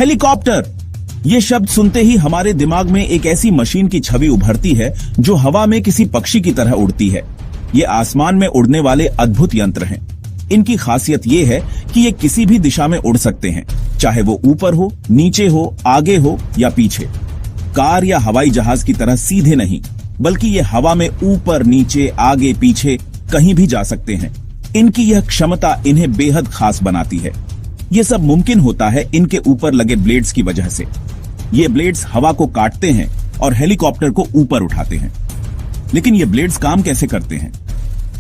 Helicopter, ये शब्द सुनते ही हमारे दिमाग में एक ऐसी मशीन की छवि उभरती है जो हवा में किसी पक्षी की तरह उड़ती है। ये आसमान में उड़ने वाले अद्भुत यंत्र हैं। इनकी खासियत ये है कि ये किसी भी दिशा में उड़ सकते हैं, चाहे वो ऊपर हो, नीचे हो, आगे हो या पीछे। कार या हवाई जहाज की तरह सीधे नहीं, बल्कि ये हवा में ऊपर, नीचे, आगे, पीछे कहीं भी जा सकते हैं। इनकी यह क्षमता इन्हें बेहद खास बनाती है। ये सब मुमकिन होता है इनके ऊपर लगे ब्लेड्स की वजह से। ये ब्लेड्स हवा को काटते हैं और हेलीकॉप्टर को ऊपर उठाते हैं। लेकिन ये ब्लेड्स काम कैसे करते हैं?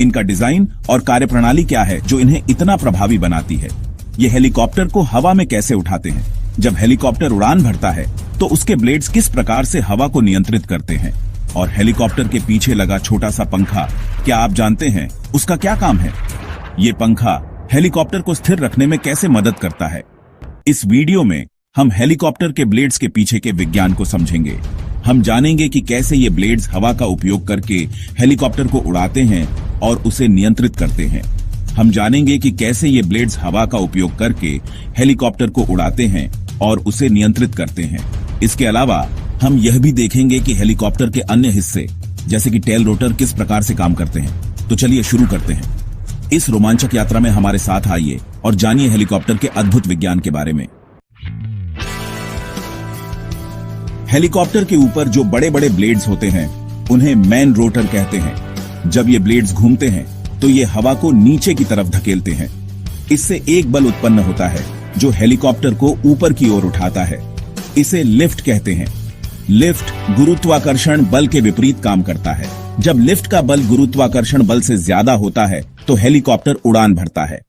इनका डिजाइन और कार्यप्रणाली क्या है जो इन्हें इतना प्रभावी बनाती है? ये हेलीकॉप्टर को हवा में कैसे उठाते हैं? जब हेलीकॉप्टर उड़ान भरता है तो उसके ब्लेड्स किस प्रकार से हवा को नियंत्रित करते हैं? और हेलीकॉप्टर के पीछे लगा छोटा सा पंखा, क्या आप जानते हैं उसका क्या काम है? ये पंखा हेलीकॉप्टर को स्थिर रखने में कैसे मदद करता है? इस वीडियो में हम हेलीकॉप्टर के ब्लेड्स के पीछे के विज्ञान को समझेंगे। हम जानेंगे कि कैसे ये ब्लेड्स हवा का उपयोग करके हेलीकॉप्टर को उड़ाते हैं और उसे नियंत्रित करते हैं। हम जानेंगे कि कैसे ये ब्लेड्स हवा का उपयोग करके हेलीकॉप्टर को उड़ाते हैं और उसे नियंत्रित करते हैं। इसके अलावा हम यह भी देखेंगे कि हेलीकॉप्टर के अन्य हिस्से जैसे कि टेल रोटर किस प्रकार से काम करते हैं। तो चलिए शुरू करते हैं। इस रोमांचक यात्रा में हमारे साथ आइए और जानिए हेलीकॉप्टर के अद्भुत विज्ञान के बारे में। हेलीकॉप्टर के ऊपर जो बड़े बड़े ब्लेड्स होते हैं उन्हें मैन रोटर कहते हैं। जब ये ब्लेड्स घूमते हैं तो ये हवा को नीचे की तरफ धकेलते हैं। इससे एक बल उत्पन्न होता है जो हेलीकॉप्टर को ऊपर की ओर उठाता है। इसे लिफ्ट कहते हैं। लिफ्ट गुरुत्वाकर्षण बल के विपरीत काम करता है। जब लिफ्ट का बल गुरुत्वाकर्षण बल से ज्यादा होता है तो हेलीकॉप्टर उड़ान भरता है।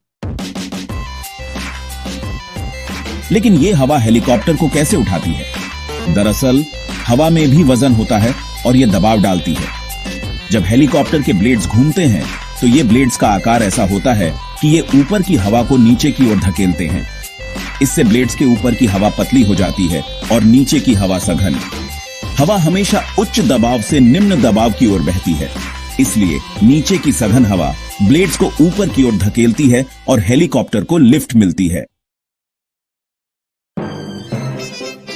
लेकिन ये हवा हेलीकॉप्टर को कैसे उठाती है? दरअसल हवा में भी वजन होता है और ये दबाव डालती है। जब हेलीकॉप्टर के ब्लेड्स घूमते हैं तो ये ब्लेड्स का आकार ऐसा होता है कि ये ऊपर की हवा को नीचे की ओर धकेलते हैं। इससे ब्लेड्स के ऊपर की हवा पतली हो जाती है और नीचे की हवा सघन। हवा हमेशा उच्च दबाव से निम्न दबाव की ओर बहती है, इसलिए नीचे की सघन हवा ब्लेड्स को ऊपर की ओर धकेलती है और हेलीकॉप्टर को लिफ्ट मिलती है।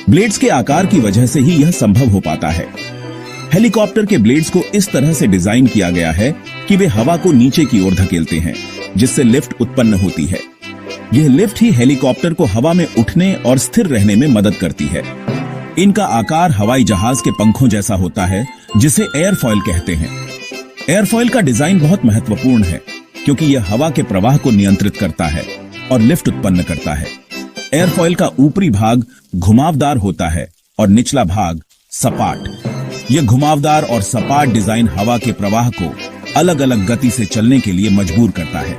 ब्लेड्स के आकार की वजह से ही यह संभव हो पाता है। हेलीकॉप्टर के ब्लेड्स को इस तरह से डिजाइन किया गया है कि वे हवा को नीचे की ओर धकेलते हैं, जिससे लिफ्ट उत्पन्न होती है। यह लिफ्ट ही हेलीकॉप्टर को हवा में उठने और स्थिर रहने में मदद करती है। इनका आकार हवाई जहाज के पंखों जैसा होता है, जिसे एयरफॉइल कहते हैं। एयरफॉइल का डिजाइन बहुत महत्वपूर्ण है क्योंकि यह हवा के प्रवाह को नियंत्रित करता है और लिफ्ट उत्पन्न करता है। एयरफॉइल का ऊपरी भाग घुमावदार होता है और निचला भाग सपाट। यह घुमावदार और सपाट डिजाइन हवा के प्रवाह को अलग अलग गति से चलने के लिए मजबूर करता है।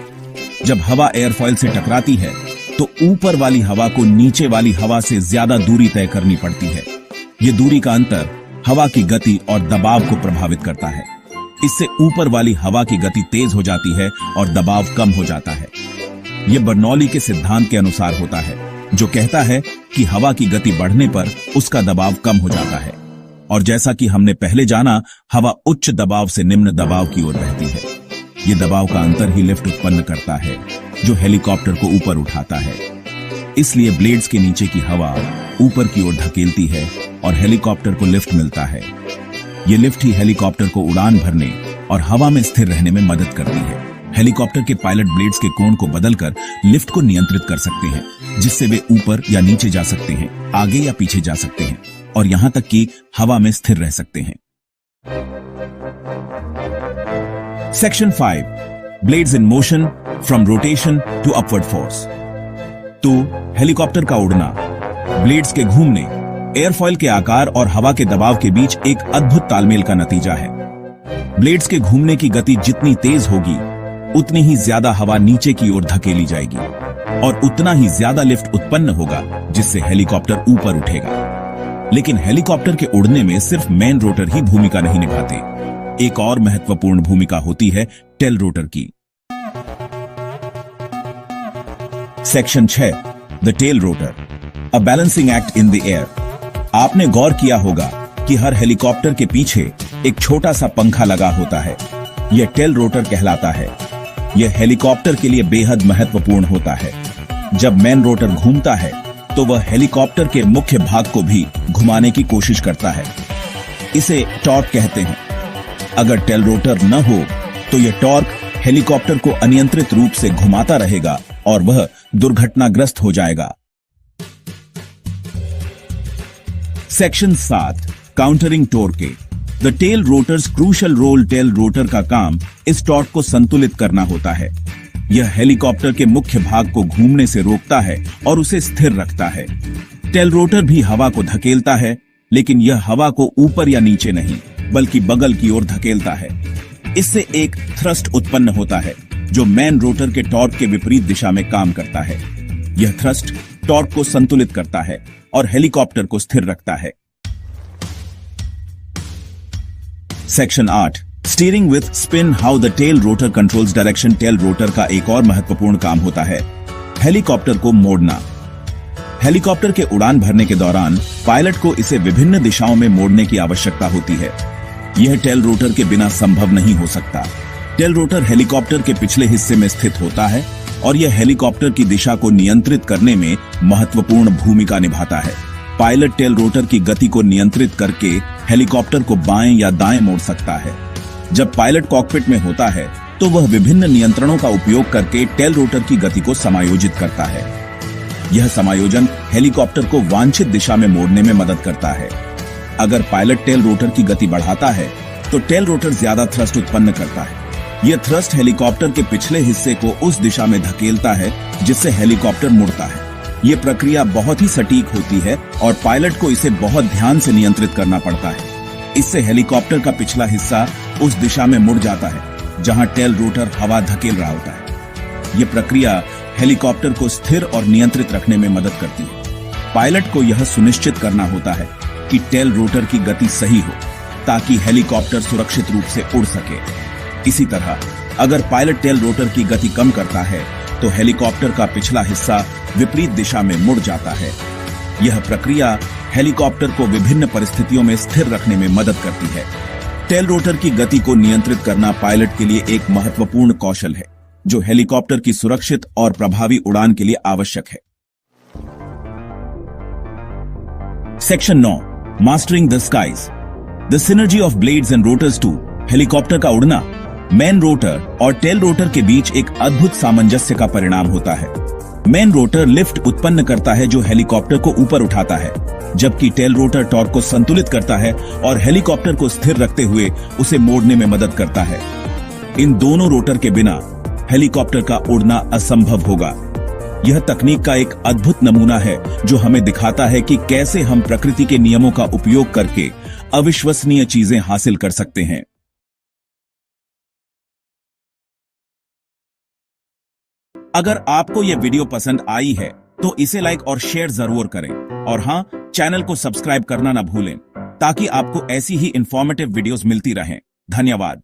जब हवा एयरफॉइल से टकराती है तो ऊपर वाली हवा को नीचे वाली हवा से ज्यादा दूरी तय करनी पड़ती है। यह दूरी का अंतर हवा की गति और दबाव को प्रभावित करता है। इससे ऊपर वाली हवा की गति तेज हो जाती है और दबाव कम हो जाता है। यह बर्नौली के सिद्धांत के अनुसार होता है, जो कहता है कि हवा की गति बढ़ने पर उसका दबाव कम हो जाता है। और जैसा कि हमने पहले जाना, हवा उच्च दबाव से निम्न दबाव की ओर बहती है। ये दबाव का अंतर ही लिफ्ट उत्पन्न करता है, जो हेलीकॉप्टर को ऊपर उठाता है। इसलिए ब्लेड्स के नीचे की हवा ऊपर की ओर धकेलती है और हेलीकॉप्टर को लिफ्ट मिलता है। ये लिफ्ट ही हेलीकॉप्टर को उड़ान भरने और हवा में स्थिर रहने में मदद करती है। हेलीकॉप्टर के पायलट ब्लेड्स के कोण को बदलकर लिफ्ट को नियंत्रित कर सकते हैं, जिससे वे ऊपर या नीचे जा सकते हैं, आगे या पीछे जा सकते हैं और यहां तक कि हवा में स्थिर रह सकते हैं। Section 5, blades in motion from rotation to upward force. तो हेलीकॉप्टर का उड़ना, ब्लेड्स के घूमने, एयरफॉइल के आकार और हवा के दबाव के बीच एक अद्भुत तालमेल का नतीजा है। ब्लेड्स के घूमने की गति जितनी तेज होगी, उतनी ही ज्यादा हवा नीचे की ओर धकेली जाएगी और उतना ही ज्यादा लिफ्ट उत्पन्न होगा, जिससे हेलीकॉप्टर ऊपर उठेगा। लेकिन हेलीकॉप्टर के उड़ने में सिर्फ मेन रोटर ही भूमिका नहीं निभाते। एक और महत्वपूर्ण भूमिका होती है टेल रोटर की। Section 6, the tail rotor, a balancing act in the air. आपने गौर किया होगा कि हर हेलीकॉप्टर के पीछे एक छोटा सा पंखा लगा होता है। यह टेल रोटर कहलाता है। यह हेलीकॉप्टर के लिए बेहद महत्वपूर्ण होता है। जब मेन रोटर घूमता है तो वह हेलीकॉप्टर के मुख्य भाग को भी घुमाने की कोशिश करता है। इसे टॉर्क कहते हैं। अगर टेल रोटर न हो तो यह टॉर्क हेलीकॉप्टर को अनियंत्रित रूप से घुमाता रहेगा और वह दुर्घटनाग्रस्त हो जाएगा। Section 7 countering torque. The tail rotors crucial role. Tail rotor का काम इस टॉर्क को संतुलित करना होता है। यह हेलीकॉप्टर के मुख्य भाग को घूमने से रोकता है और उसे स्थिर रखता है। टेल रोटर भी हवा को धकेलता है, लेकिन यह हवा को ऊपर या नीचे नहीं बल्कि बगल की ओर धकेलता है। इससे एक थ्रस्ट उत्पन्न होता है जो मेन रोटर के टॉर्क के विपरीत दिशा में काम करता है। यह थ्रस्ट टॉर्क को संतुलित करता है और हेलीकॉप्टर को स्थिर रखता है। Section 8 steering with spin. How the tail rotor controls direction. Tail rotor का एक और महत्वपूर्ण काम होता है हेलीकॉप्टर को मोड़ना। हेलीकॉप्टर के उड़ान भरने के दौरान पायलट को इसे विभिन्न दिशाओं में मोड़ने की आवश्यकता होती है। यह टेल रोटर के बिना संभव नहीं हो सकता। टेल रोटर हेलीकॉप्टर के पिछले हिस्से में स्थित होता है और यह हेलीकॉप्टर की दिशा को नियंत्रित करने में महत्वपूर्ण भूमिका निभाता है। पायलट टेल रोटर की गति को नियंत्रित करके हेलीकॉप्टर को बाएं या दाएं मोड़ सकता है। जब पायलट कॉकपिट में होता है तो वह विभिन्न नियंत्रणों का उपयोग करके टेल रोटर की गति को समायोजित करता है। यह समायोजन हेलीकॉप्टर को वांछित दिशा में मोड़ने में मदद करता है। अगर पायलट टेल रोटर की गति बढ़ाता है तो टेल रोटर ज्यादा थ्रस्ट उत्पन्न करता है। यह थ्रस्ट हेलीकॉप्टर के पिछले हिस्से को उस दिशा में धकेलता है जिससे हेलीकॉप्टर मुड़ता है। यह प्रक्रिया बहुत ही सटीक होती है और पायलट को इसे बहुत ध्यान से नियंत्रित करना पड़ता है। इससे हेलीकॉप्टर का पिछला हिस्सा उस दिशा में मुड़ जाता है जहां टेल रोटर हवा धकेल रहा होता है। यह प्रक्रिया हेलीकॉप्टर को स्थिर और नियंत्रित रखने में मदद करती है। पायलट को यह सुनिश्चित करना होता है कि टेल रोटर की गति सही हो ताकि हेलीकॉप्टर सुरक्षित रूप से उड़ सके। इसी तरह अगर पायलट टेल रोटर की गति कम करता है तो हेलीकॉप्टर का पिछला हिस्सा विपरीत दिशा में मुड़ जाता है। यह प्रक्रिया हेलीकॉप्टर को विभिन्न परिस्थितियों में स्थिर रखने में मदद करती है। टेल रोटर की गति को नियंत्रित करना पायलट के लिए एक महत्वपूर्ण कौशल है जो हेलीकॉप्टर की सुरक्षित और प्रभावी उड़ान के लिए आवश्यक है। Section 9 mastering the skies. The synergy of blades and rotors too. Helicopter का उड़ना मेन रोटर और टेल रोटर के बीच एक अद्भुत सामंजस्य का परिणाम होता है। मेन रोटर लिफ्ट उत्पन्न करता है जो हेलीकॉप्टर को ऊपर उठाता है, जबकि टेल रोटर टॉर्क को संतुलित करता है और हेलीकॉप्टर को स्थिर रखते हुए उसे मोड़ने में मदद करता है। इन दोनों रोटर के बिना हेलीकॉप्टर का उड़ना असंभव होगा। यह तकनीक का एक अद्भुत नमूना है जो हमें दिखाता है कि कैसे हम प्रकृति के नियमों का उपयोग करके अविश्वसनीय चीजें हासिल कर सकते हैं। अगर आपको यह वीडियो पसंद आई है तो इसे लाइक और शेयर जरूर करें और हां, चैनल को सब्सक्राइब करना ना भूलें ताकि आपको ऐसी ही इंफॉर्मेटिव वीडियोस मिलती रहें। धन्यवाद।